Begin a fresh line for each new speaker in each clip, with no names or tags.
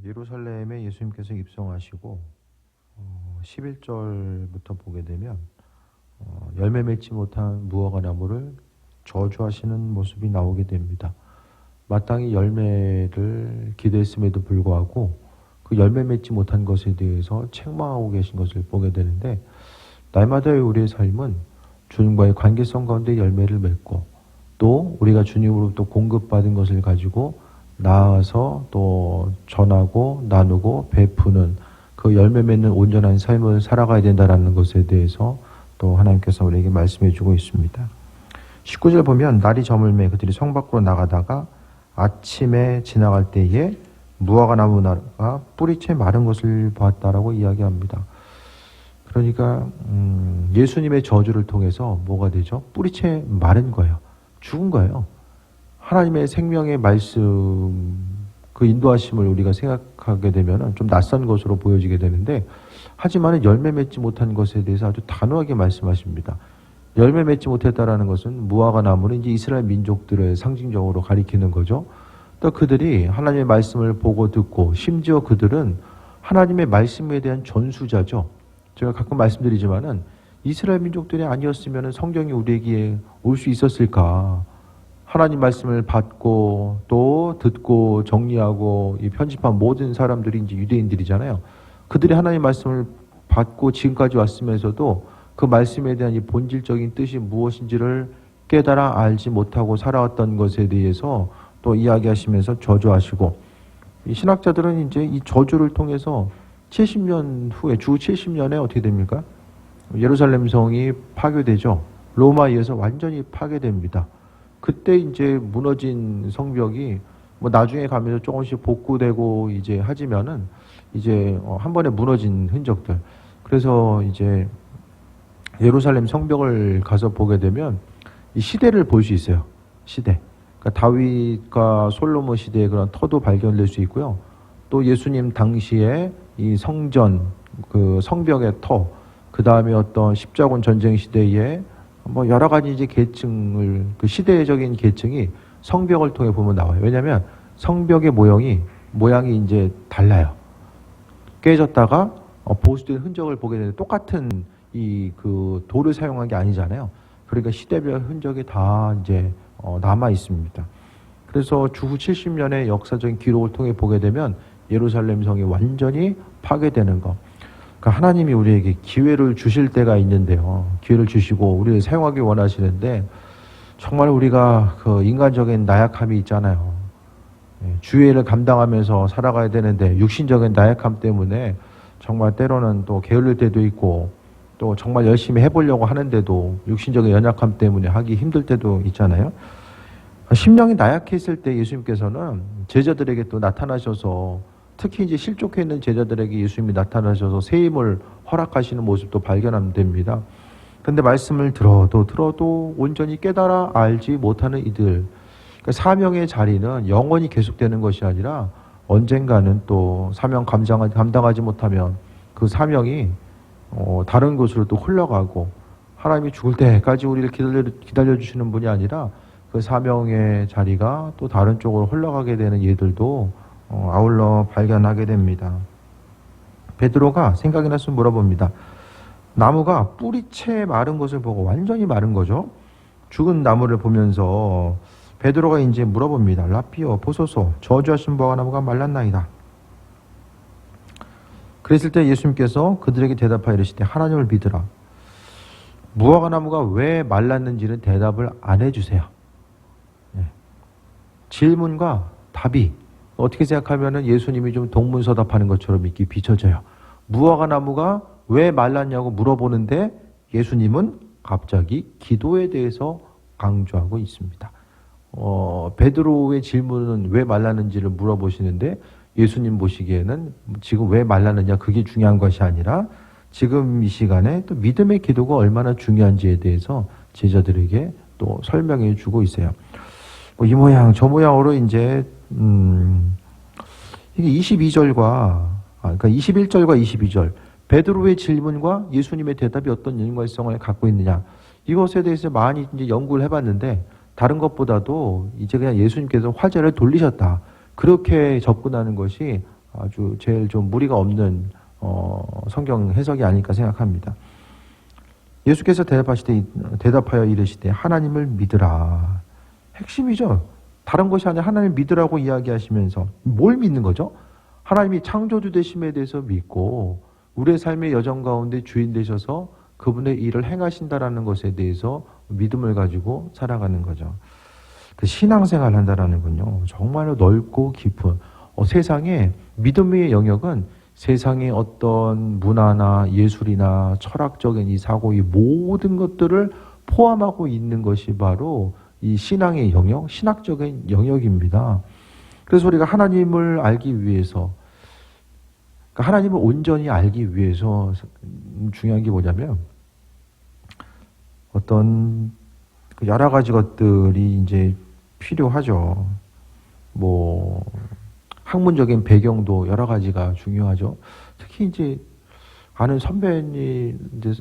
예루살렘에 예수님께서 입성하시고 11절부터 보게 되면 열매 맺지 못한 무화과 나무를 저주하시는 모습이 나오게 됩니다. 마땅히 열매를 기대했음에도 불구하고 그 열매 맺지 못한 것에 대해서 책망하고 계신 것을 보게 되는데, 날마다의 우리의 삶은 주님과의 관계성 가운데 열매를 맺고 또 우리가 주님으로부터 공급받은 것을 가지고 나아가서 또 전하고 나누고 베푸는 그 열매 맺는 온전한 삶을 살아가야 된다는 것에 대해서 또 하나님께서 우리에게 말씀해 주고 있습니다. 19절 보면 날이 저물매 그들이 성 밖으로 나가다가 아침에 지나갈 때에 무화과 나무가 뿌리채 마른 것을 보았다라고 이야기합니다. 그러니까 예수님의 저주를 통해서 뭐가 되죠? 뿌리채 마른 거예요. 죽은 거예요. 하나님의 생명의 말씀, 그 인도하심을 우리가 생각하게 되면 좀 낯선 것으로 보여지게 되는데, 하지만 열매 맺지 못한 것에 대해서 아주 단호하게 말씀하십니다. 열매 맺지 못했다라는 것은 무화과 나무는 이제 이스라엘 민족들을 상징적으로 가리키는 거죠. 또 그들이 하나님의 말씀을 보고 듣고, 심지어 그들은 하나님의 말씀에 대한 전수자죠. 제가 가끔 말씀드리지만은 이스라엘 민족들이 아니었으면 성경이 우리에게 올 수 있었을까? 하나님 말씀을 받고 또 듣고 정리하고 이 편집한 모든 사람들이 이제 유대인들이잖아요. 그들이 하나님 말씀을 받고 지금까지 왔으면서도 그 말씀에 대한 이 본질적인 뜻이 무엇인지를 깨달아 알지 못하고 살아왔던 것에 대해서 또 이야기하시면서 저주하시고, 이 신학자들은 이제 이 저주를 통해서 70년 후에 주 70년에 어떻게 됩니까? 예루살렘 성이 파괴되죠. 로마에 의해서 완전히 파괴됩니다. 그때 이제 무너진 성벽이 뭐 나중에 가면서 조금씩 복구되고 이제 하지만은 이제 한 번에 무너진 흔적들. 그래서 이제 예루살렘 성벽을 가서 보게 되면 이 시대를 볼 수 있어요. 시대. 그러니까 다윗과 솔로몬 시대의 그런 터도 발견될 수 있고요. 또 예수님 당시에 이 성전, 그 성벽의 터, 그 다음에 어떤 십자군 전쟁 시대에 뭐 여러 가지 이제 계층을, 그 시대적인 계층이 성벽을 통해 보면 나와요. 왜냐하면 성벽의 모양이 이제 달라요. 깨졌다가 보수된 흔적을 보게 되는데 똑같은 이 그 돌을 사용한 게 아니잖아요. 그러니까 시대별 흔적이 다 이제 남아 있습니다. 그래서 주후 70년의 역사적인 기록을 통해 보게 되면 예루살렘 성이 완전히 파괴되는 것. 그러니까 하나님이 우리에게 기회를 주실 때가 있는데요. 기회를 주시고 우리를 사용하기 원하시는데, 정말 우리가 그 인간적인 나약함이 있잖아요. 주의를 감당하면서 살아가야 되는데 육신적인 나약함 때문에 정말 때로는 또 게을릴 때도 있고, 또 정말 열심히 해보려고 하는데도 육신적인 연약함 때문에 하기 힘들 때도 있잖아요. 심령이 나약했을 때 예수님께서는 제자들에게 또 나타나셔서, 특히 이제 실족해 있는 제자들에게 예수님이 나타나셔서 새 힘을 허락하시는 모습도 발견하면 됩니다. 그런데 말씀을 들어도 온전히 깨달아 알지 못하는 이들, 그러니까 사명의 자리는 영원히 계속되는 것이 아니라 언젠가는 또 사명 감당하지 못하면 그 사명이 다른 곳으로 또 흘러가고, 하나님이 죽을 때까지 우리를 기다려주시는 분이 아니라 그 사명의 자리가 또 다른 쪽으로 흘러가게 되는 예들도 아울러 발견하게 됩니다. 베드로가 생각이 나서 물어봅니다. 나무가 뿌리채 마른 것을 보고, 완전히 마른 거죠. 죽은 나무를 보면서 베드로가 이제 물어봅니다. 라피오 보소서, 저주하신 무화과 나무가 말랐나이다. 그랬을 때 예수님께서 그들에게 대답하여 이르시되 하나님을 믿으라. 무화과 나무가 왜 말랐는지는 대답을 안 해주세요. 질문과 답이 어떻게 생각하면 예수님이 좀 동문서답하는 것처럼 이렇게 비춰져요. 무화과 나무가 왜 말랐냐고 물어보는데 예수님은 갑자기 기도에 대해서 강조하고 있습니다. 베드로의 질문은 왜 말랐는지를 물어보시는데, 예수님 보시기에는 지금 왜 말랐느냐 그게 중요한 것이 아니라 지금 이 시간에 또 믿음의 기도가 얼마나 중요한지에 대해서 제자들에게 또 설명해 주고 있어요. 이 모양 저 모양으로 이제 이게 22절과 그러니까 21절과 22절 베드로의 질문과 예수님의 대답이 어떤 연관성을 갖고 있느냐, 이것에 대해서 많이 이제 연구를 해봤는데 다른 것보다도 이제 그냥 예수님께서 화제를 돌리셨다, 그렇게 접근하는 것이 아주 제일 좀 무리가 없는 성경 해석이 아닐까 생각합니다. 예수께서 대답하여 이르시되 하나님을 믿으라. 핵심이죠. 다른 것이 아니라 하나님을 믿으라고 이야기하시면서 뭘 믿는 거죠? 하나님이 창조주 되심에 대해서 믿고 우리의 삶의 여정 가운데 주인 되셔서 그분의 일을 행하신다라는 것에 대해서 믿음을 가지고 살아가는 거죠. 그 신앙생활을 한다라는 건요, 정말로 넓고 깊은 세상에 믿음의 영역은 세상의 어떤 문화나 예술이나 철학적인 이 사고, 이 모든 것들을 포함하고 있는 것이 바로 이 신앙의 영역, 신학적인 영역입니다. 그래서 우리가 하나님을 알기 위해서, 그러니까 하나님을 온전히 알기 위해서 중요한 게 뭐냐면 어떤 여러 가지 것들이 이제 필요하죠. 뭐 학문적인 배경도 여러 가지가 중요하죠. 특히 이제 아는 선배님, 이제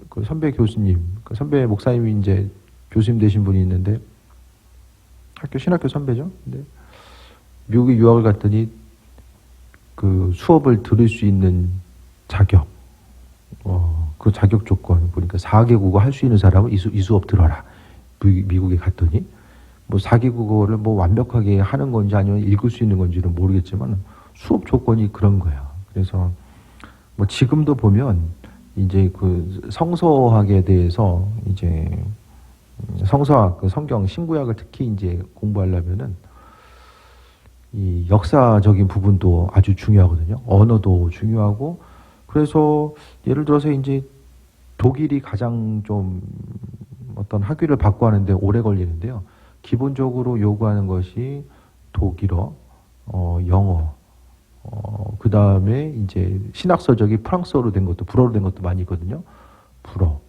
그 선배 교수님, 그 선배 목사님이 이제 교수님 되신 분이 있는데 신학교 선배죠. 근데 미국에 유학을 갔더니 그 수업을 들을 수 있는 자격, 그 자격 조건 보니까 4개 국어 할 수 있는 사람은 이 수업 들어라. 미국에 갔더니 뭐 4개 국어를 뭐 완벽하게 하는 건지 아니면 읽을 수 있는 건지는 모르겠지만 수업 조건이 그런 거예요. 그래서 뭐 지금도 보면 이제 그 성서학에 대해서 이제 성서학, 그 성경 신구약을 특히 이제 공부하려면은 이 역사적인 부분도 아주 중요하거든요. 언어도 중요하고, 그래서 예를 들어서 이제 독일이 가장 좀 어떤 학위를 받고 하는데 오래 걸리는데요. 기본적으로 요구하는 것이 독일어, 영어, 그 다음에 이제 신학서적이 프랑스어로 된 것도, 불어로 된 것도 많이 있거든요. 불어.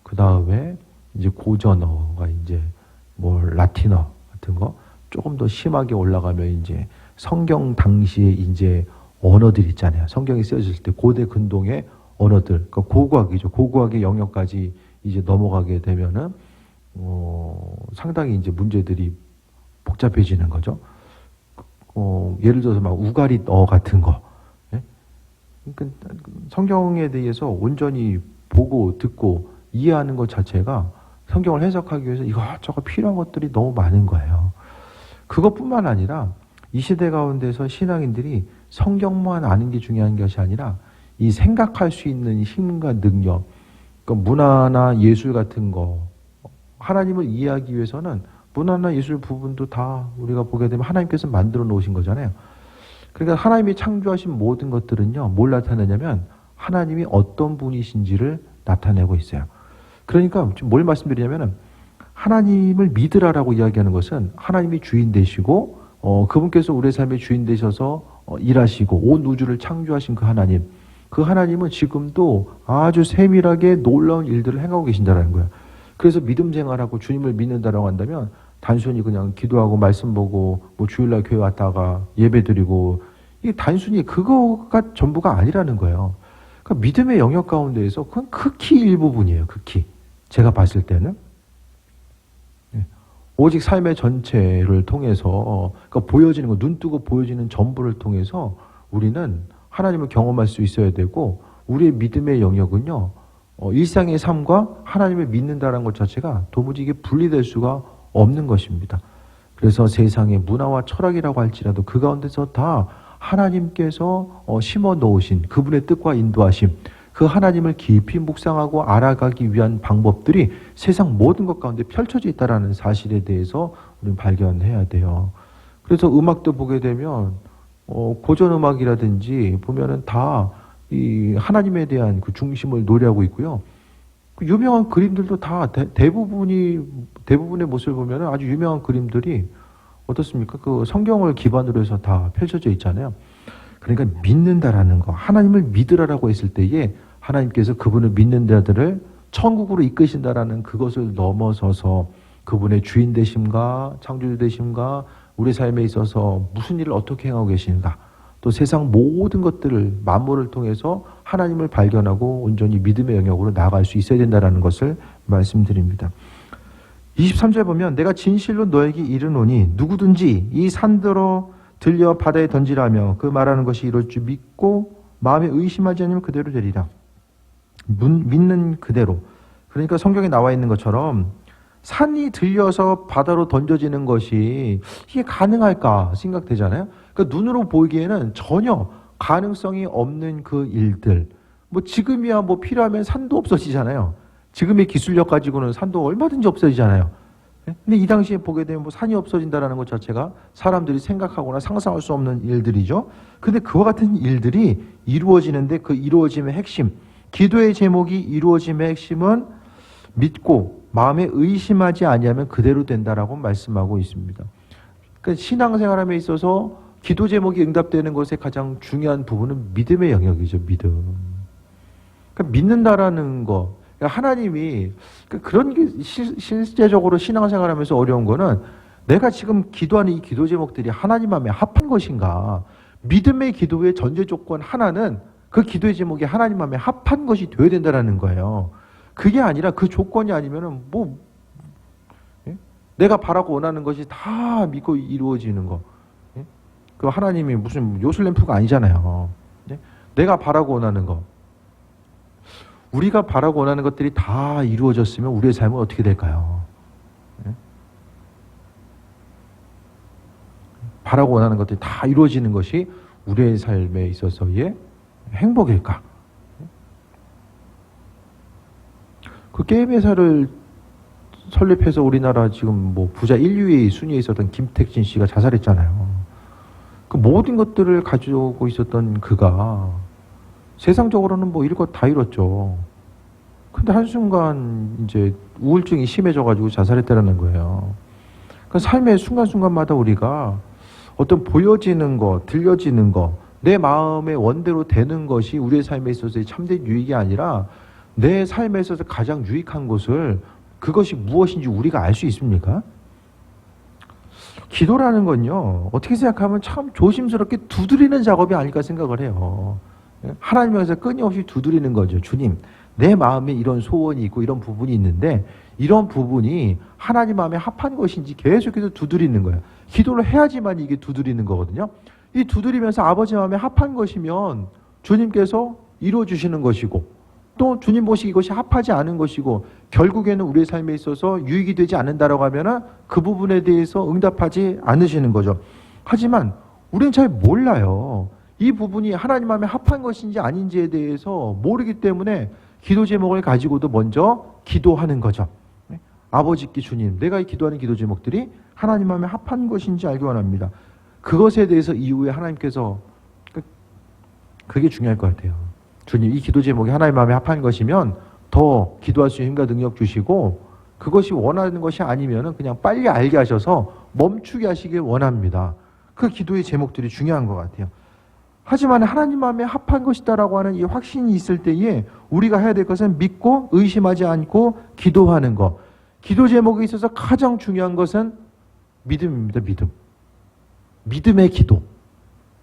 그 다음에 이제 고전어가 이제 뭐 라틴어 같은 거, 조금 더 심하게 올라가면 이제 성경 당시에 이제 언어들 있잖아요. 성경이 쓰여졌을 때 고대 근동의 언어들, 그러니까 고고학이죠. 고고학의 영역까지 이제 넘어가게 되면은 상당히 이제 문제들이 복잡해지는 거죠. 예를 들어서 막 우가리어 같은 거. 예? 그러니까 성경에 대해서 온전히 보고 듣고 이해하는 것 자체가 성경을 해석하기 위해서 이것저것 필요한 것들이 너무 많은 거예요. 그것뿐만 아니라 이 시대 가운데서 신앙인들이 성경만 아는 게 중요한 것이 아니라 이 생각할 수 있는 힘과 능력, 그러니까 문화나 예술 같은 거, 하나님을 이해하기 위해서는 문화나 예술 부분도 다 우리가 보게 되면 하나님께서 만들어 놓으신 거잖아요. 그러니까 하나님이 창조하신 모든 것들은요, 뭘 나타내냐면 하나님이 어떤 분이신지를 나타내고 있어요. 그러니까 지금 뭘 말씀드리냐면은 하나님을 믿으라라고 이야기하는 것은 하나님이 주인 되시고 그분께서 우리의 삶의 주인 되셔서 일하시고 온 우주를 창조하신 그 하나님은 지금도 아주 세밀하게 놀라운 일들을 행하고 계신다는 거예요. 그래서 믿음 생활하고 주님을 믿는다라고 한다면 단순히 그냥 기도하고 말씀 보고 뭐 주일날 교회 왔다가 예배 드리고 이게 단순히 그거가 전부가 아니라는 거예요. 그러니까 믿음의 영역 가운데에서 그건 극히 일부분이에요. 극히. 제가 봤을 때는. 오직 삶의 전체를 통해서, 그러니까 보여지는 거, 눈 뜨고 보여지는 전부를 통해서 우리는 하나님을 경험할 수 있어야 되고, 우리의 믿음의 영역은요, 일상의 삶과 하나님을 믿는다는 것 자체가 도무지 이게 분리될 수가 없는 것입니다. 그래서 세상의 문화와 철학이라고 할지라도 그 가운데서 다 하나님께서 심어 놓으신 그분의 뜻과 인도하심, 그 하나님을 깊이 묵상하고 알아가기 위한 방법들이 세상 모든 것 가운데 펼쳐져 있다는 사실에 대해서 우리는 발견해야 돼요. 그래서 음악도 보게 되면 고전 음악이라든지 보면은 다 이 하나님에 대한 그 중심을 노래하고 있고요. 그 유명한 그림들도 다 대부분의 모습을 보면은 아주 유명한 그림들이 어떻습니까? 그 성경을 기반으로 해서 다 펼쳐져 있잖아요. 그러니까 믿는다라는 거, 하나님을 믿으라라고 했을 때에 하나님께서 그분을 믿는 자들을 천국으로 이끄신다라는 그것을 넘어서서 그분의 주인 되심과 창조주 되심과 우리 삶에 있어서 무슨 일을 어떻게 행하고 계시는가, 또 세상 모든 것들을 만물을 통해서 하나님을 발견하고 온전히 믿음의 영역으로 나아갈 수 있어야 된다는 것을 말씀드립니다. 23절 보면 내가 진실로 너에게 이르노니 누구든지 이 산더러 들려 바다에 던지라며 그 말하는 것이 이룰 줄 믿고 마음에 의심하지 않으면 그대로 되리라. 믿는 그대로. 그러니까 성경에 나와 있는 것처럼 산이 들려서 바다로 던져지는 것이 이게 가능할까 생각되잖아요. 그러니까 눈으로 보기에는 전혀 가능성이 없는 그 일들. 뭐 지금이야 뭐 필요하면 산도 없어지잖아요. 지금의 기술력 가지고는 산도 얼마든지 없어지잖아요. 근데 이 당시에 보게 되면 뭐 산이 없어진다라는 것 자체가 사람들이 생각하거나 상상할 수 없는 일들이죠. 근데 그와 같은 일들이 이루어지는데 그 이루어짐의 핵심, 기도의 제목이 이루어짐의 핵심은 믿고 마음에 의심하지 아니하면 그대로 된다라고 말씀하고 있습니다. 그러니까 신앙생활함에 있어서 기도 제목이 응답되는 것의 가장 중요한 부분은 믿음의 영역이죠. 믿음. 그러니까 믿는다라는 거. 그러니까 하나님이 그런 게 실제적으로 신앙생활하면서 어려운 거는 내가 지금 기도하는 이 기도 제목들이 하나님 마음에 합한 것인가. 믿음의 기도의 전제 조건 하나는 그 기도의 제목이 하나님 마음에 합한 것이 되어야 된다는 거예요. 그게 아니라 그 조건이 아니면은 뭐 내가 바라고 원하는 것이 다 믿고 이루어지는 거. 그 하나님이 무슨 요술램프가 아니잖아요. 내가 바라고 원하는 거. 우리가 바라고 원하는 것들이 다 이루어졌으면 우리의 삶은 어떻게 될까요? 바라고 원하는 것들이 다 이루어지는 것이 우리의 삶에 있어서의 행복일까? 그 게임 회사를 설립해서 우리나라 지금 뭐 부자 1, 2위 순위에 있었던 김택진 씨가 자살했잖아요. 그 모든 것들을 가지고 있었던 그가 세상적으로는 뭐 이럴 것 다 이뤘죠. 근데 한순간 이제 우울증이 심해져가지고 자살했다는 거예요. 그 삶의 순간순간마다 우리가 어떤 보여지는 거, 들려지는 거, 내 마음의 원대로 되는 것이 우리의 삶에 있어서의 참된 유익이 아니라 내 삶에 있어서 가장 유익한 것을 그것이 무엇인지 우리가 알 수 있습니까? 기도라는 건요, 어떻게 생각하면 참 조심스럽게 두드리는 작업이 아닐까 생각을 해요. 하나님께서 끊임없이 두드리는 거죠. 주님, 내 마음에 이런 소원이 있고 이런 부분이 있는데 이런 부분이 하나님 마음에 합한 것인지 계속해서 두드리는 거예요. 기도를 해야지만 이게 두드리는 거거든요. 이 두드리면서 아버지 마음에 합한 것이면 주님께서 이루어주시는 것이고 또 주님 보시기 이것이 합하지 않은 것이고 결국에는 우리의 삶에 있어서 유익이 되지 않는다라고 하면 그 부분에 대해서 응답하지 않으시는 거죠. 하지만 우리는 잘 몰라요. 이 부분이 하나님 마음에 합한 것인지 아닌지에 대해서 모르기 때문에 기도 제목을 가지고도 먼저 기도하는 거죠. 아버지께 주님, 내가 기도하는 기도 제목들이 하나님 마음에 합한 것인지 알기 원합니다. 그것에 대해서 이후에 하나님께서 그게 중요할 것 같아요. 주님, 이 기도 제목이 하나님 마음에 합한 것이면 더 기도할 수 있는 힘과 능력 주시고 그것이 원하는 것이 아니면 그냥 빨리 알게 하셔서 멈추게 하시길 원합니다. 그 기도의 제목들이 중요한 것 같아요. 하지만 하나님 마음에 합한 것이다라고 하는 이 확신이 있을 때에 우리가 해야 될 것은 믿고 의심하지 않고 기도하는 것. 기도 제목에 있어서 가장 중요한 것은 믿음입니다. 믿음. 믿음의 기도.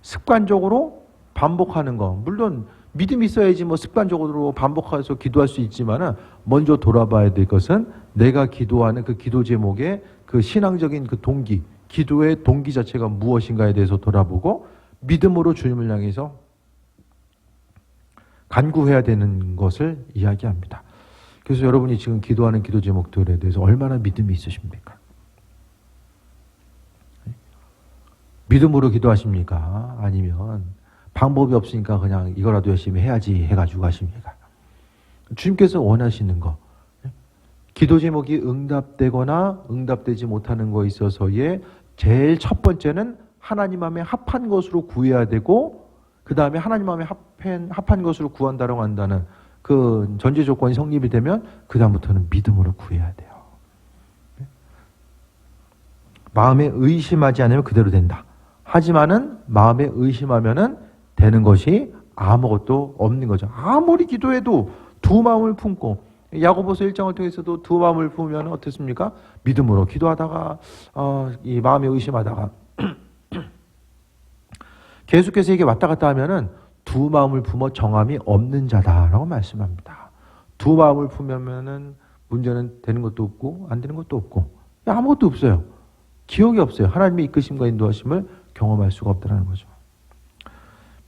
습관적으로 반복하는 것. 물론 믿음이 있어야지 뭐 습관적으로 반복해서 기도할 수 있지만은 먼저 돌아봐야 될 것은 내가 기도하는 그 기도 제목의 그 신앙적인 그 동기, 기도의 동기 자체가 무엇인가에 대해서 돌아보고 믿음으로 주님을 향해서 간구해야 되는 것을 이야기합니다. 그래서 여러분이 지금 기도하는 기도 제목들에 대해서 얼마나 믿음이 있으십니까? 믿음으로 기도하십니까? 아니면 방법이 없으니까 그냥 이거라도 열심히 해야지 해가지고 하십니까? 주님께서 원하시는 거, 기도 제목이 응답되거나 응답되지 못하는 거에 있어서의 제일 첫 번째는 하나님 마음에 합한 것으로 구해야 되고 그 다음에 하나님 마음에 합한 것으로 구한다라고 한다는 그 전제 조건이 성립이 되면 그 다음부터는 믿음으로 구해야 돼요. 마음에 의심하지 않으면 그대로 된다. 하지만은 마음에 의심하면은 되는 것이 아무것도 없는 거죠. 아무리 기도해도 두 마음을 품고 야고보서 1장을 통해서도 두 마음을 품으면 어떻습니까? 믿음으로 기도하다가 이 마음에 의심하다가 계속해서 이게 왔다 갔다 하면은 두 마음을 품어 정함이 없는 자다라고 말씀합니다. 두 마음을 품으면은 문제는 되는 것도 없고 안 되는 것도 없고 아무것도 없어요. 기억이 없어요. 하나님의 이끄심과 인도하심을 경험할 수가 없다는 거죠.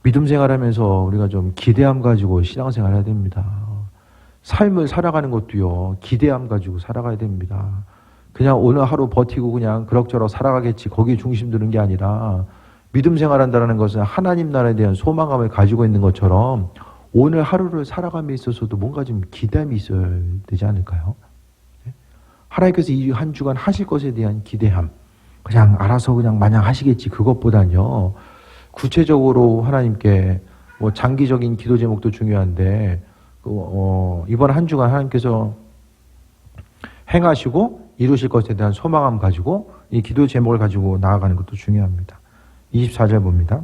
믿음 생활하면서 우리가 좀 기대함 가지고 신앙생활 해야 됩니다. 삶을 살아가는 것도요, 기대함 가지고 살아가야 됩니다. 그냥 오늘 하루 버티고 그냥 그럭저럭 살아가겠지, 거기에 중심 두는 게 아니라, 믿음 생활한다는 것은 하나님 나라에 대한 소망감을 가지고 있는 것처럼 오늘 하루를 살아감에 있어서도 뭔가 좀 기대함이 있어야 되지 않을까요? 하나님께서 이 한 주간 하실 것에 대한 기대함, 그냥 알아서 그냥 마냥 하시겠지, 그것보다는요, 구체적으로 하나님께 뭐 장기적인 기도 제목도 중요한데, 이번 한 주간 하나님께서 행하시고 이루실 것에 대한 소망함 가지고 이 기도 제목을 가지고 나아가는 것도 중요합니다. 24절 봅니다.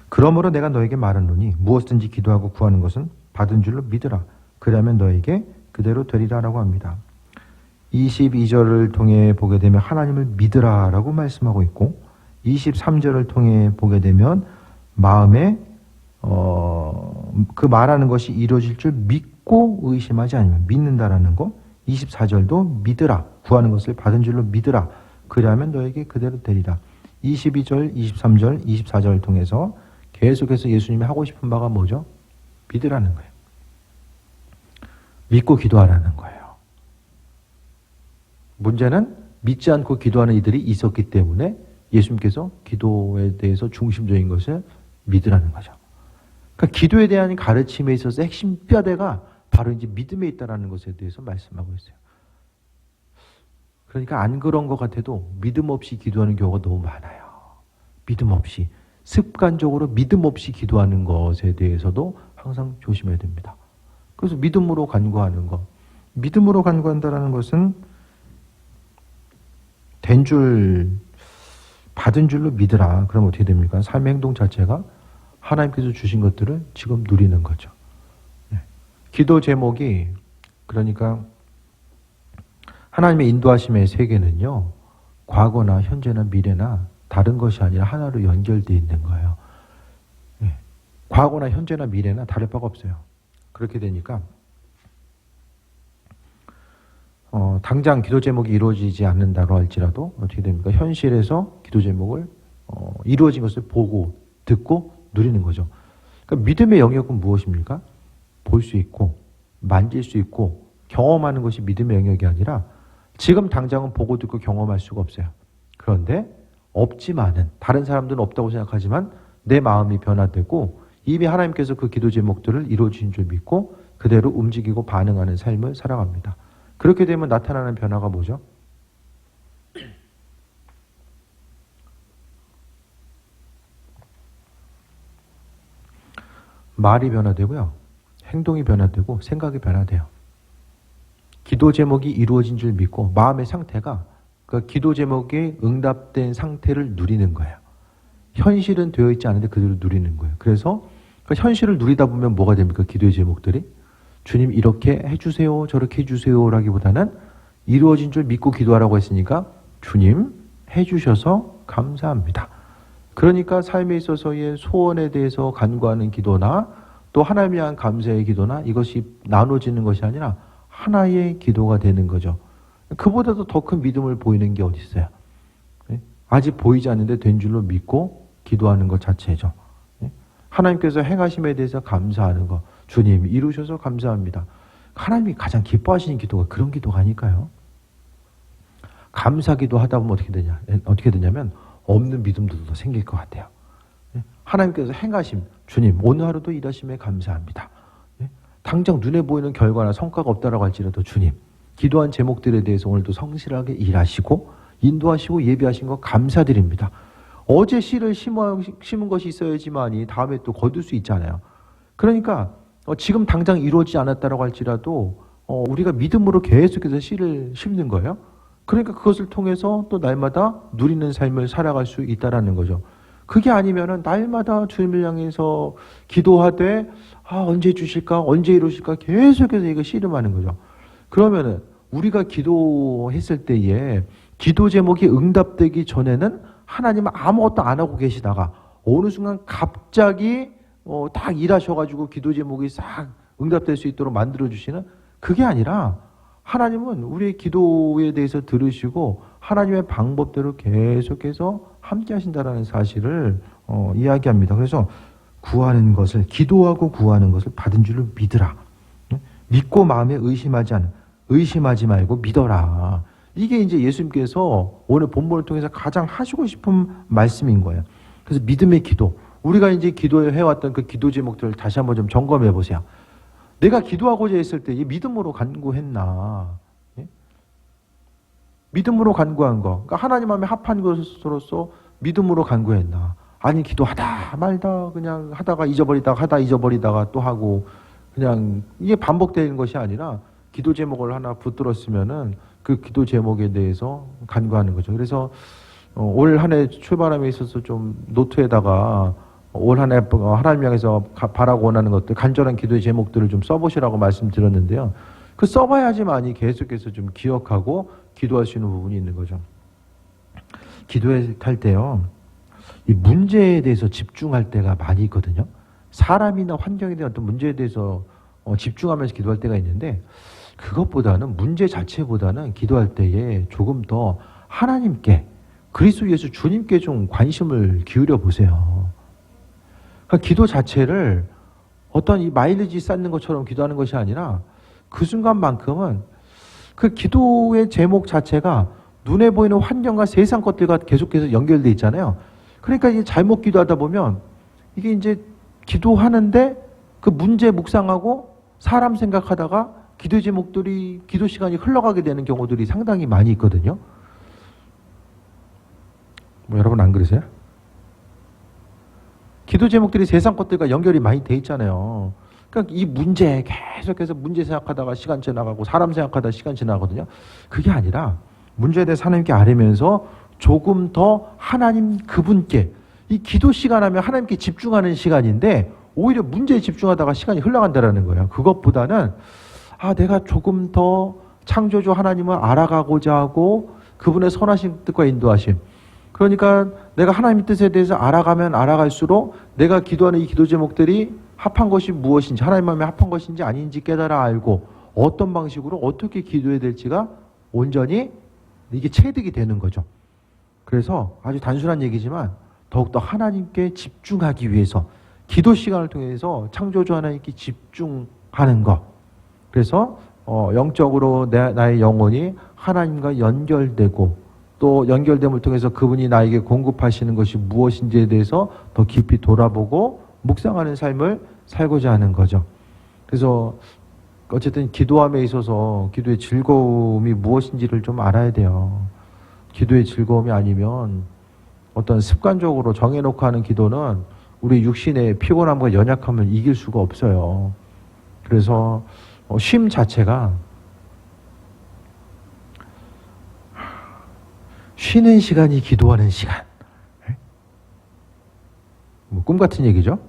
그러므로 내가 너에게 말하노니 무엇든지 기도하고 구하는 것은 받은 줄로 믿으라. 그러면 너에게 그대로 되리라라고 합니다. 22절을 통해 보게 되면 하나님을 믿으라라고 말씀하고 있고, 23절을 통해 보게 되면 마음에 그 말하는 것이 이루어질 줄 믿고 의심하지 않으면, 믿는다라는 거. 24절도 믿으라, 구하는 것을 받은 줄로 믿으라. 그러면 너에게 그대로 되리라. 22절, 23절, 24절을 통해서 계속해서 예수님이 하고 싶은 바가 뭐죠? 믿으라는 거예요. 믿고 기도하라는 거예요. 문제는 믿지 않고 기도하는 이들이 있었기 때문에 예수님께서 기도에 대해서 중심적인 것을 믿으라는 거죠. 그러니까 기도에 대한 가르침에 있어서 핵심 뼈대가 바로 이제 믿음에 있다는 것에 대해서 말씀하고 있어요. 그러니까 안 그런 것 같아도 믿음 없이 기도하는 경우가 너무 많아요. 믿음 없이. 습관적으로 믿음 없이 기도하는 것에 대해서도 항상 조심해야 됩니다. 그래서 믿음으로 간구하는 것. 믿음으로 간구한다는 것은 된 줄, 받은 줄로 믿으라. 그럼 어떻게 됩니까? 삶의 행동 자체가 하나님께서 주신 것들을 지금 누리는 거죠. 네. 기도 제목이, 그러니까 하나님의 인도하심의 세계는요, 과거나 현재나 미래나 다른 것이 아니라 하나로 연결되어 있는 거예요. 네. 과거나 현재나 미래나 다를 바가 없어요. 그렇게 되니까 당장 기도 제목이 이루어지지 않는다고 할지라도 어떻게 됩니까? 현실에서 기도 제목을 이루어진 것을 보고 듣고 누리는 거죠. 그러니까 믿음의 영역은 무엇입니까? 볼 수 있고 만질 수 있고 경험하는 것이 믿음의 영역이 아니라 지금 당장은 보고 듣고 경험할 수가 없어요. 그런데 없지만은, 다른 사람들은 없다고 생각하지만 내 마음이 변화되고 이미 하나님께서 그 기도 제목들을 이루어진 줄 믿고 그대로 움직이고 반응하는 삶을 살아갑니다. 그렇게 되면 나타나는 변화가 뭐죠? 말이 변화되고요, 행동이 변화되고 생각이 변화돼요. 기도 제목이 이루어진 줄 믿고 마음의 상태가 그 기도 제목에 응답된 상태를 누리는 거예요. 현실은 되어 있지 않은데 그대로 누리는 거예요. 그래서 그 현실을 누리다 보면 뭐가 됩니까? 기도의 제목들이 주님 이렇게 해주세요, 저렇게 해주세요 라기보다는 이루어진 줄 믿고 기도하라고 했으니까 주님 해주셔서 감사합니다. 그러니까 삶에 있어서의 소원에 대해서 간구하는 기도나 또 하나님에 대한 감사의 기도나 이것이 나눠지는 것이 아니라 하나의 기도가 되는 거죠. 그보다도 더 큰 믿음을 보이는 게 어디 있어요? 아직 보이지 않는데 된 줄로 믿고 기도하는 것 자체죠. 하나님께서 행하심에 대해서 감사하는 것. 주님 이루셔서 감사합니다. 하나님이 가장 기뻐하시는 기도가 그런 기도가 아닐까요? 감사기도 하다 보면 어떻게 되냐면 없는 믿음도 더 생길 것 같아요. 하나님께서 행하심, 주님 오늘 하루도 일하심에 감사합니다. 당장 눈에 보이는 결과나 성과가 없다라고 할지라도 주님 기도한 제목들에 대해서 오늘도 성실하게 일하시고 인도하시고 예비하신 것 감사드립니다. 어제 씨를 심은 것이 있어야지만이 다음에 또 거둘 수 있잖아요. 그러니까 지금 당장 이루어지지 않았다라고 할지라도 우리가 믿음으로 계속해서 씨를 심는 거예요. 그러니까 그것을 통해서 또 날마다 누리는 삶을 살아갈 수 있다라는 거죠. 그게 아니면은 날마다 주님을 향해서 기도하되 언제 주실까, 언제 이루실까 계속해서 이거 씨름하는 거죠. 그러면은 우리가 기도했을 때에 기도 제목이 응답되기 전에는 하나님은 아무것도 안 하고 계시다가 어느 순간 갑자기 딱 일하셔가지고 기도 제목이 싹 응답될 수 있도록 만들어주시는, 그게 아니라 하나님은 우리의 기도에 대해서 들으시고 하나님의 방법대로 계속해서 함께 하신다라는 사실을 이야기합니다. 그래서 구하는 것을, 기도하고 구하는 것을 받은 줄로 믿으라. 믿고 마음에 의심하지 말고 믿어라. 이게 이제 예수님께서 오늘 본문을 통해서 가장 하시고 싶은 말씀인 거예요. 그래서 믿음의 기도. 우리가 이제 기도해왔던 그 기도 제목들을 다시 한번 좀 점검해 보세요. 내가 기도하고자 했을 때 이 믿음으로 간구했나? 예? 믿음으로 간구한 거. 그러니까 하나님 마음에 합한 것으로서 믿음으로 간구했나? 아니, 기도하다 말다 그냥 하다가 잊어버리다가 또 하고 그냥 이게 반복되는 것이 아니라 기도 제목을 하나 붙들었으면은 그 기도 제목에 대해서 간구하는 거죠. 그래서 올 한 해 출발함에 있어서 좀 노트에다가 올 한 해 하나님 향해서 바라고 원하는 것들, 간절한 기도의 제목들을 좀 써보시라고 말씀드렸는데요. 그 써봐야지만이 계속해서 좀 기억하고 기도할 수 있는 부분이 있는 거죠. 기도할 때요, 이 문제에 대해서 집중할 때가 많이 있거든요. 사람이나 환경에 대한 어떤 문제에 대해서 집중하면서 기도할 때가 있는데, 그것보다는 문제 자체보다는 기도할 때에 조금 더 하나님께, 그리스도 예수 주님께 좀 관심을 기울여 보세요. 그러니까 기도 자체를 어떤 이 마일리지 쌓는 것처럼 기도하는 것이 아니라 그 순간만큼은 그 기도의 제목 자체가 눈에 보이는 환경과 세상 것들과 계속해서 연결돼 있잖아요. 그러니까 이게 잘못 기도하다 보면 이게 이제 기도하는데 그 문제 묵상하고 사람 생각하다가 기도 제목들이, 기도 시간이 흘러가게 되는 경우들이 상당히 많이 있거든요. 뭐 여러분 안 그러세요? 기도 제목들이 세상 것들과 연결이 많이 돼 있잖아요. 그러니까 이 문제 계속해서 문제 생각하다가 시간 지나가고 사람 생각하다가 시간 지나거든요. 그게 아니라 문제에 대해서 하나님께 아뢰면서 조금 더 하나님 그분께, 이 기도 시간 하면 하나님께 집중하는 시간인데 오히려 문제에 집중하다가 시간이 흘러간다는 거예요. 그것보다는 내가 조금 더 창조주 하나님을 알아가고자 하고 그분의 선하신 뜻과 인도하심, 그러니까 내가 하나님의 뜻에 대해서 알아가면 알아갈수록 내가 기도하는 이 기도 제목들이 합한 것이 무엇인지, 하나님 마음에 합한 것인지 아닌지 깨달아 알고 어떤 방식으로 어떻게 기도해야 될지가 온전히 이게 체득이 되는 거죠. 그래서 아주 단순한 얘기지만 더욱더 하나님께 집중하기 위해서 기도 시간을 통해서 창조주 하나님께 집중하는 것. 그래서 영적으로 나의 영혼이 하나님과 연결되고 또 연결됨을 통해서 그분이 나에게 공급하시는 것이 무엇인지에 대해서 더 깊이 돌아보고 묵상하는 삶을 살고자 하는 거죠. 그래서 어쨌든 기도함에 있어서 기도의 즐거움이 무엇인지를 좀 알아야 돼요. 기도의 즐거움이 아니면 어떤 습관적으로 정해놓고 하는 기도는 우리 육신의 피곤함과 연약함을 이길 수가 없어요. 그래서 쉼 자체가, 쉬는 시간이 기도하는 시간. 뭐 꿈 같은 얘기죠.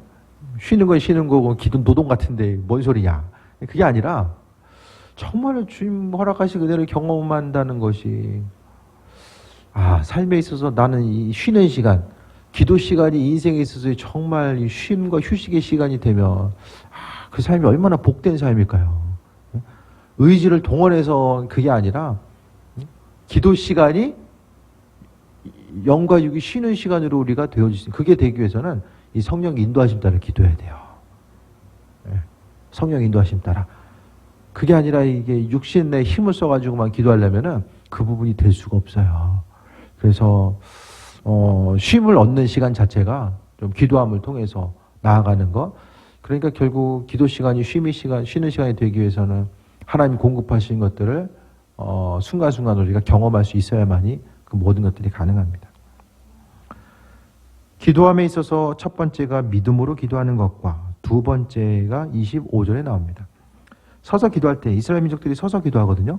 쉬는 건 쉬는 거고 기도 노동 같은데 뭔 소리냐. 그게 아니라 정말 주님 허락하신 그대로 경험한다는 것이, 삶에 있어서 나는 이 쉬는 시간, 기도 시간이 인생에 있어서 정말 이 쉼과 휴식의 시간이 되면 그 삶이 얼마나 복된 삶일까요? 의지를 동원해서 그게 아니라 기도 시간이 영과 육이 쉬는 시간으로 우리가 되어주신, 그게 되기 위해서는 이 성령 인도하심 따라 기도해야 돼요. 성령 인도하심 따라. 그게 아니라 이게 육신 내 힘을 써가지고만 기도하려면은 그 부분이 될 수가 없어요. 그래서 쉼을 얻는 시간 자체가 좀 기도함을 통해서 나아가는 것. 그러니까 결국 기도 시간이 쉬는 시간이 되기 위해서는 하나님 공급하신 것들을 순간순간 우리가 경험할 수 있어야만이 그 모든 것들이 가능합니다. 기도함에 있어서 첫 번째가 믿음으로 기도하는 것과 두 번째가 25절에 나옵니다. 서서 기도할 때 이스라엘 민족들이 서서 기도하거든요.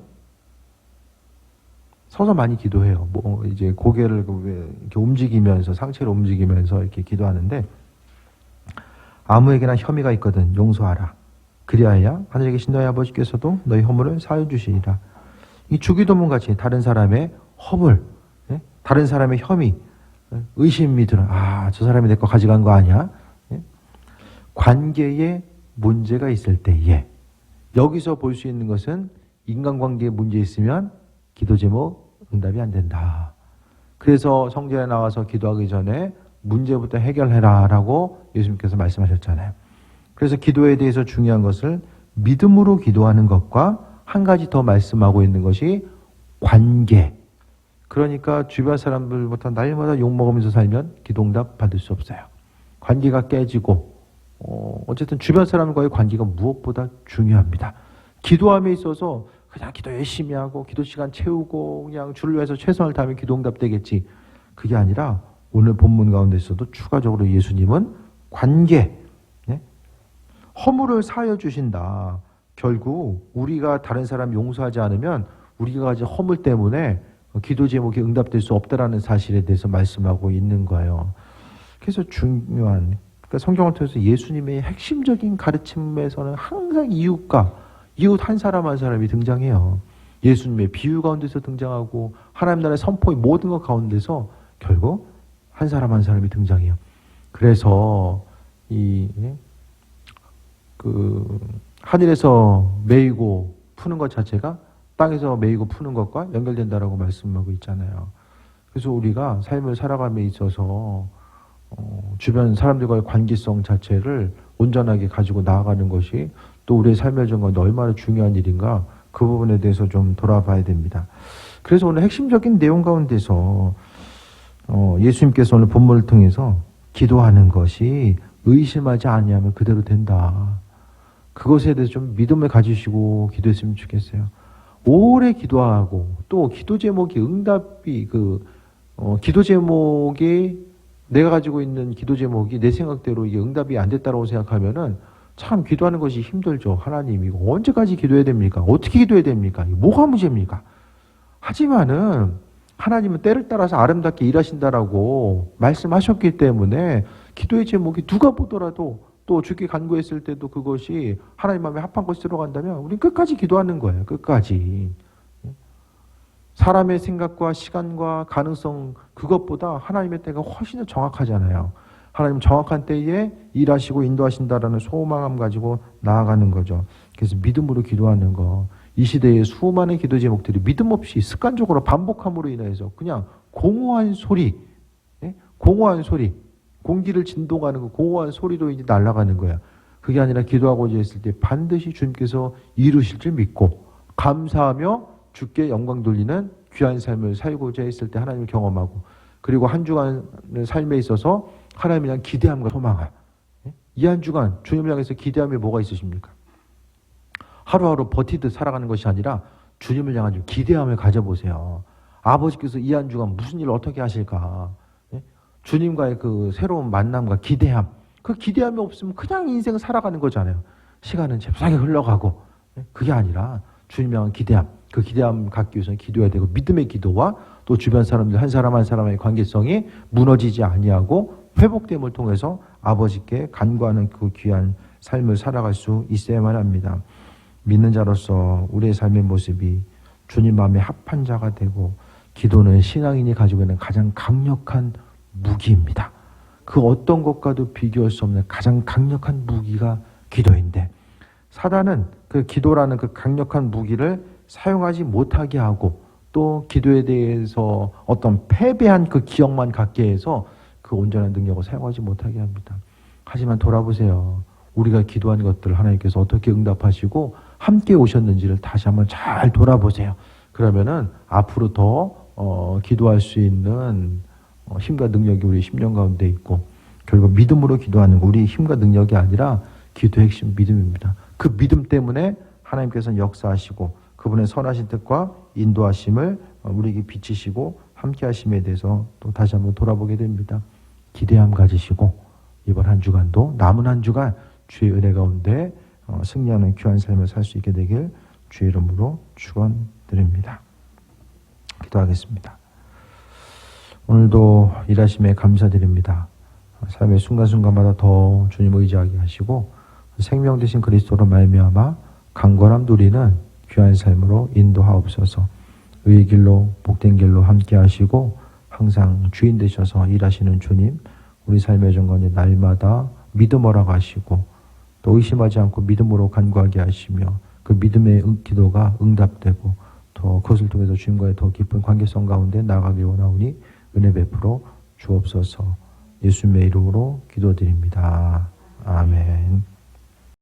서서 많이 기도해요. 뭐 이제 고개를 이렇게 움직이면서, 상체를 움직이면서 이렇게 기도하는데, 아무에게나 혐의가 있거든 용서하라. 그리하여 하늘에 계신 너희 아버지께서도 너희 허물을 사하여 주시리라. 이 주기도문 같이 다른 사람의 허물, 다른 사람의 혐의, 의심이 들어. 저 사람이 내 거 가져간 거 아니야? 관계에 문제가 있을 때에, 여기서 볼 수 있는 것은 인간관계에 문제 있으면 기도 제목 응답이 안 된다. 그래서 성전에 나와서 기도하기 전에 문제부터 해결해라 라고 예수님께서 말씀하셨잖아요. 그래서 기도에 대해서 중요한 것을 믿음으로 기도하는 것과 한 가지 더 말씀하고 있는 것이 관계. 그러니까 주변 사람들부터 날마다 욕먹으면서 살면 기도응답 받을 수 없어요. 관계가 깨지고 어쨌든 주변 사람과의 관계가 무엇보다 중요합니다. 기도함에 있어서 그냥 기도 열심히 하고 기도 시간 채우고 그냥 주를 위해서 최선을 다하면 기도응답 되겠지. 그게 아니라 오늘 본문 가운데서도 추가적으로 예수님은 관계, 허물을 사하여 주신다. 결국 우리가 다른 사람 용서하지 않으면 우리가 가진 허물 때문에 기도 제목이 응답될 수 없다라는 사실에 대해서 말씀하고 있는 거예요. 그래서 중요한, 그러니까 성경을 통해서 예수님의 핵심적인 가르침에서는 항상 이웃 한 사람 한 사람이 등장해요. 예수님의 비유 가운데서 등장하고 하나님 나라의 선포의 모든 것 가운데서 결국 한 사람 한 사람이 등장해요. 그래서 하늘에서 메이고 푸는 것 자체가 땅에서 메이고 푸는 것과 연결된다라고 말씀하고 있잖아요. 그래서 우리가 삶을 살아감에 있어서 주변 사람들과의 관계성 자체를 온전하게 가지고 나아가는 것이 또 우리의 삶의 정과도 얼마나 중요한 일인가, 그 부분에 대해서 좀 돌아봐야 됩니다. 그래서 오늘 핵심적인 내용 가운데서 예수님께서 오늘 본문을 통해서 기도하는 것이 의심하지 아니하면 그대로 된다. 그것에 대해서 좀 믿음을 가지시고 기도했으면 좋겠어요. 오래 기도하고 또 기도 제목이 응답이 기도 제목이 내가 가지고 있는 기도 제목이 내 생각대로 이게 응답이 안 됐다고 생각하면은 참 기도하는 것이 힘들죠. 하나님 이거 언제까지 기도해야 됩니까? 어떻게 기도해야 됩니까? 뭐가 문제입니까? 하지만은 하나님은 때를 따라서 아름답게 일하신다라고 말씀하셨기 때문에 기도의 제목이 누가 보더라도 또 주께 간구했을 때도 그것이 하나님 마음에 합한 것이 들어간다면 우리는 끝까지 기도하는 거예요. 끝까지. 사람의 생각과 시간과 가능성 그것보다 하나님의 때가 훨씬 더 정확하잖아요. 하나님 정확한 때에 일하시고 인도하신다라는 소망함 가지고 나아가는 거죠. 그래서 믿음으로 기도하는 거. 이 시대의 수많은 기도 제목들이 믿음 없이 습관적으로 반복함으로 인해서 그냥 공허한 소리, 공기를 진동하는 거, 공허한 소리로 이제 날아가는 거야. 그게 아니라 기도하고자 했을 때 반드시 주님께서 이루실 줄 믿고 감사하며 주께 영광 돌리는 귀한 삶을 살고자 했을 때 하나님을 경험하고, 그리고 한 주간 삶에 있어서 하나님을 향한 기대함과 소망함. 이 한 주간 주님을 향해서 기대함이 뭐가 있으십니까? 하루하루 버티듯 살아가는 것이 아니라 주님을 향한 좀 기대함을 가져보세요. 아버지께서 이 한 주간 무슨 일을 어떻게 하실까? 주님과의 그 새로운 만남과 기대함. 그 기대함이 없으면 그냥 인생 살아가는 거잖아요. 시간은 잽싸게 흘러가고. 그게 아니라 주님 향한 기대함. 그 기대함 갖기 위해서는 기도해야 되고, 믿음의 기도와 또 주변 사람들 한 사람 한 사람의 관계성이 무너지지 아니하고 회복됨을 통해서 아버지께 간구하는 그 귀한 삶을 살아갈 수 있어야만 합니다. 믿는 자로서 우리의 삶의 모습이 주님 마음에 합한 자가 되고, 기도는 신앙인이 가지고 있는 가장 강력한 무기입니다. 그 어떤 것과도 비교할 수 없는 가장 강력한 무기가 기도인데, 사단은 그 기도라는 그 강력한 무기를 사용하지 못하게 하고, 또 기도에 대해서 어떤 패배한 그 기억만 갖게 해서 그 온전한 능력을 사용하지 못하게 합니다. 하지만 돌아보세요. 우리가 기도한 것들을 하나님께서 어떻게 응답하시고 함께 오셨는지를 다시 한번 잘 돌아보세요. 그러면은 앞으로 더 기도할 수 있는 힘과 능력이 우리 심령 가운데 있고, 결국 믿음으로 기도하는 거, 우리 힘과 능력이 아니라 기도의 핵심 믿음입니다. 그 믿음 때문에 하나님께서는 역사하시고 그분의 선하신 뜻과 인도하심을 우리에게 비치시고 함께 하심에 대해서 또 다시 한번 돌아보게 됩니다. 기대함 가지시고 이번 한 주간도 남은 한 주간 주의 은혜 가운데 승리하는 귀한 삶을 살 수 있게 되길 주의 이름으로 축원드립니다. 기도하겠습니다. 오늘도 일하심에 감사드립니다. 삶의 순간순간마다 더 주님을 의지하게 하시고 생명 되신 그리스도로 말미암아 강건함 누리는 귀한 삶으로 인도하옵소서. 의의 길로 복된 길로 함께 하시고 항상 주인 되셔서 일하시는 주님, 우리 삶의 정건이 날마다 믿음 허락하시고 또 의심하지 않고 믿음으로 간구하게 하시며 그 믿음의 기도가 응답되고 또 그것을 통해서 주님과의 더 깊은 관계성 가운데 나아가길 원하오니 은혜 베풀어 주옵소서. 예수님의 이름으로 기도드립니다. 아멘.